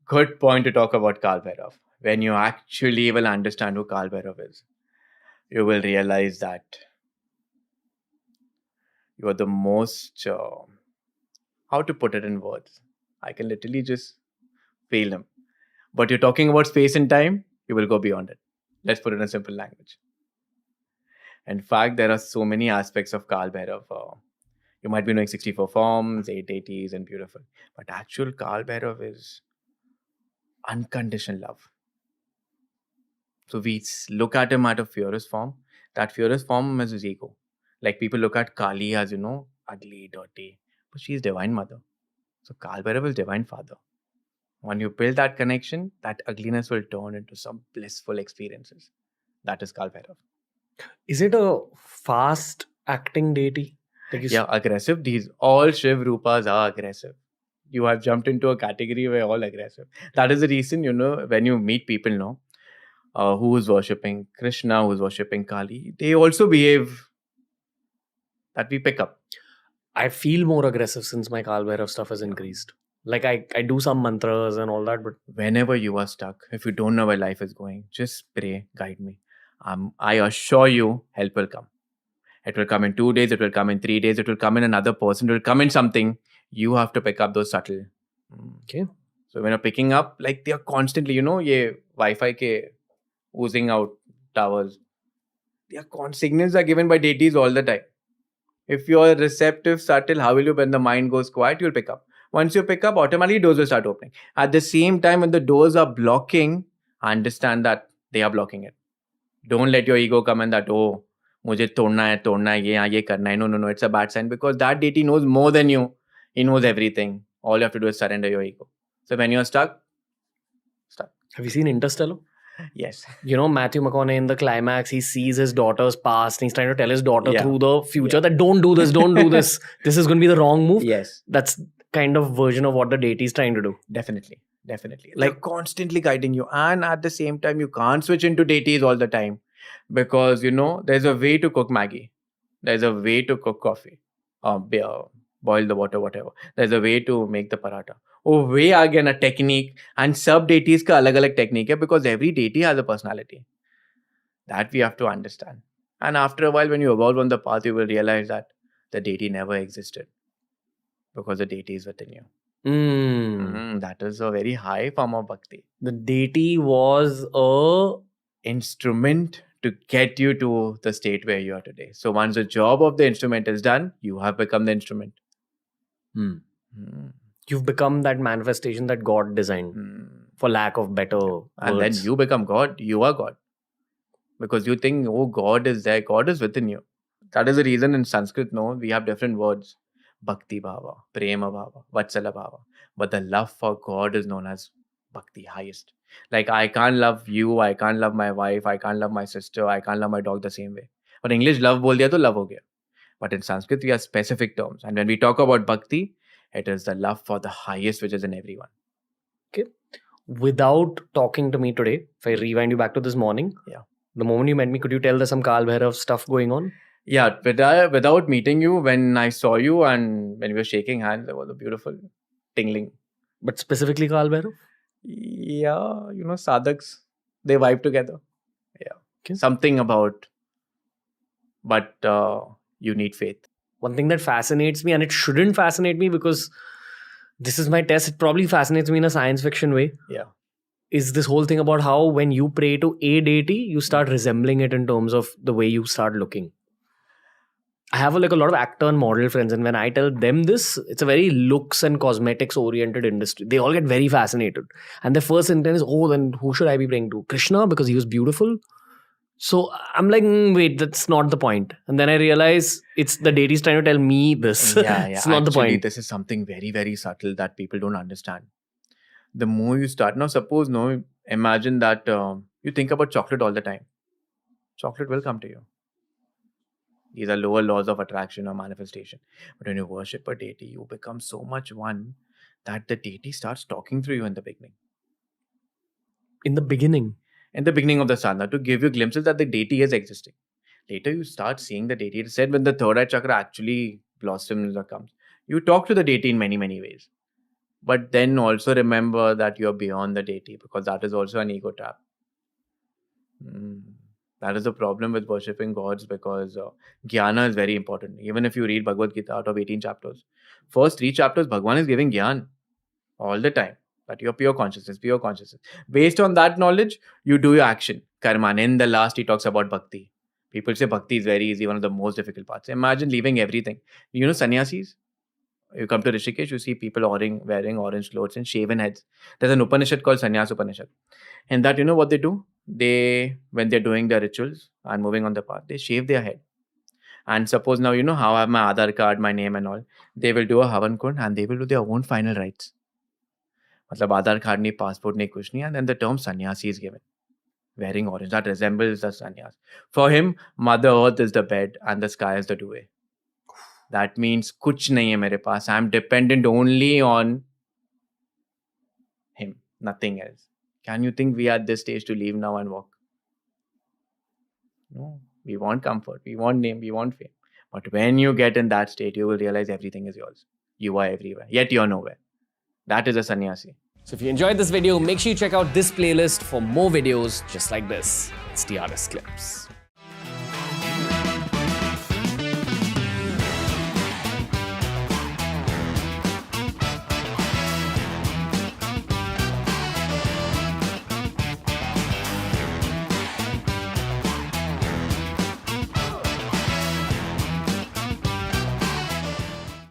good point to talk about Kaal Bhairav. When you actually will understand who Kaal Bhairav is, you will realize that you are the most, how to put it in words? I can literally just feel him. But you're talking about space and time, you will go beyond it. Let's put it in simple language. In fact, there are so many aspects of Kaal Bhairav. You might be knowing 64 forms, 8 deities, and beautiful. But actual Kaal Bhairav is unconditional love. So we look at him at a furious form. That furious form is his ego. Like people look at Kali as, ugly, dirty. But she is Divine Mother. So Kaal Bhairav is Divine Father. When you build that connection, that ugliness will turn into some blissful experiences. That is Kaal Bhairav. Is it a fast acting deity? Yeah, aggressive. These all Shiv Rupas are aggressive. You have jumped into a category where all aggressive. That is the reason, when you meet people, who is worshipping Krishna, who is worshipping Kali, they also behave that we pick up. I feel more aggressive since my Kaal Bhairav stuff has increased. Like I do some mantras and all that, but whenever you are stuck, if you don't know where life is going, just pray, guide me. I assure you, help will come. It will come in 2 days, it will come in 3 days, it will come in another person, it will come in something. You have to pick up those subtle. Okay. So when you're picking up, like they are constantly, ye Wi-Fi ke oozing out towers. Signals are given by deities all the time. If you're receptive, subtle, how will you, when the mind goes quiet, you'll pick up. Once you pick up, automatically doors will start opening. At the same time, when the doors are blocking, understand that they are blocking it. Don't let your ego come in that, oh, mujhe todna hai, ye karna hai. No, it's a bad sign because that deity knows more than you. He knows everything. All you have to do is surrender your ego. So when you're stuck. Have you seen Interstellar? Yes. Matthew McConaughey in the climax, he sees his daughter's past and he's trying to tell his daughter through the future that don't do this. This is going to be the wrong move. Yes. That's kind of version of what the deity is trying to do. Definitely. Like constantly guiding you. And at the same time, you can't switch into deities all the time. Because, there's a way to cook Maggie. There's a way to cook coffee. Beer, boil the water, whatever. There's a way to make the paratha. Oh, way again a technique. And sub deities ka alag technique hai because every deity has a personality. That we have to understand. And after a while, when you evolve on the path, you will realize that the deity never existed. Because the deity is within you. That is a very high form of bhakti. The deity was a instrument to get you to the state where you are today. So once the job of the instrument is done, you have become the instrument. You've become that manifestation that God designed, for lack of better words. And then you become God. You are God. Because you think, oh, God is there. God is within you. That is the reason in Sanskrit, we have different words. Bhakti Bhava, Prema Bhava, Vatsala Bhava. But the love for God is known as Bhakti, highest. Like I can't love you, I can't love my wife, I can't love my sister, I can't love my dog the same way. But English love bol diya to love ho gaya. But in Sanskrit we have specific terms. And when we talk about Bhakti, it is the love for the highest which is in everyone. Okay. Without talking to me today, if I rewind you back to this morning, the moment you met me, could you tell there's some Kaal Bhairav stuff going on? Yeah, without meeting you, when I saw you and when we were shaking hands, there was a beautiful tingling. But specifically Kaal Bhairav? Yeah, sadhaks, they vibe together. Yeah. Okay. Something about, but you need faith. One thing that fascinates me, and it shouldn't fascinate me because this is my test, it probably fascinates me in a science fiction way. Yeah. Is this whole thing about how when you pray to a deity, you start resembling it in terms of the way you start looking. I have a lot of actor and model friends, and when I tell them this, it's a very looks and cosmetics oriented industry. They all get very fascinated. And their first intent is, oh, then who should I be praying to? Krishna, because he was beautiful. So I'm like, wait, that's not the point. And then I realize it's the deity's trying to tell me this. Yeah. It's not the point. This is something very, very subtle that people don't understand. The more you start, now suppose, imagine that you think about chocolate all the time. Chocolate will come to you. These are lower laws of attraction or manifestation. But when you worship a deity, you become so much one that the deity starts talking through you in the beginning. In the beginning? In the beginning of the sadhana, to give you glimpses that the deity is existing. Later, you start seeing the deity. It said when the third eye chakra actually blossoms or comes, you talk to the deity in many, many ways. But then also remember that you're beyond the deity, because that is also an ego trap. That is the problem with worshipping gods, because jnana is very important. Even if you read Bhagavad Gita out of 18 chapters, first 3 chapters, Bhagwan is giving jnana all the time. That you're pure consciousness, pure consciousness. Based on that knowledge, you do your action. Karma. And in the last, he talks about bhakti. People say bhakti is very easy, one of the most difficult parts. Imagine leaving everything. You know, sannyasis? You come to Rishikesh, you see people wearing orange clothes and shaven heads. There's an Upanishad called Sannyas Upanishad. And that, you know what they do? When they're doing their rituals and moving on the path, they shave their head. And suppose now, you know how I have my Aadhaar card, my name and all. They will do a Havan Kund and they will do their own final rites. मतलब आधार card नहीं, passport नहीं, कुछ नहीं, and then the term sannyasi is given. Wearing orange, that resembles the sannyas. For him, Mother Earth is the bed and the sky is the duvet. That means कुछ नहीं है मेरे पास. I'm dependent only on him, nothing else. Can you think we are at this stage to leave now and walk? No. We want comfort, we want name, we want fame. But when you get in that state, you will realize everything is yours. You are everywhere, yet you're nowhere. That is a sannyasi. So if you enjoyed this video, make sure you check out this playlist for more videos just like this. It's TRS Clips.